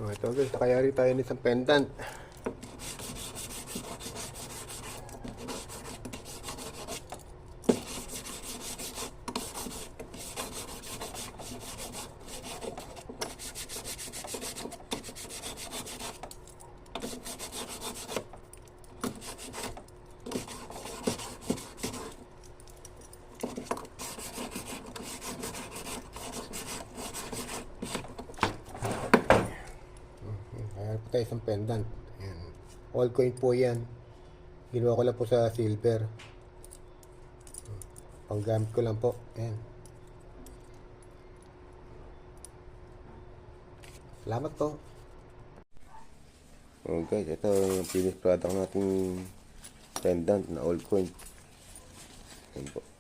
Ito guys, nakayari tayo ng isang pendant. Ayan po tayo isang pendant. Ayan. All coin po yan. Ginawa ko lang po sa silver. Panggamit ko lang po. Ayan. Salamat po. Oh guys, ito yung finished product nating pendant na all coin. Ayan po.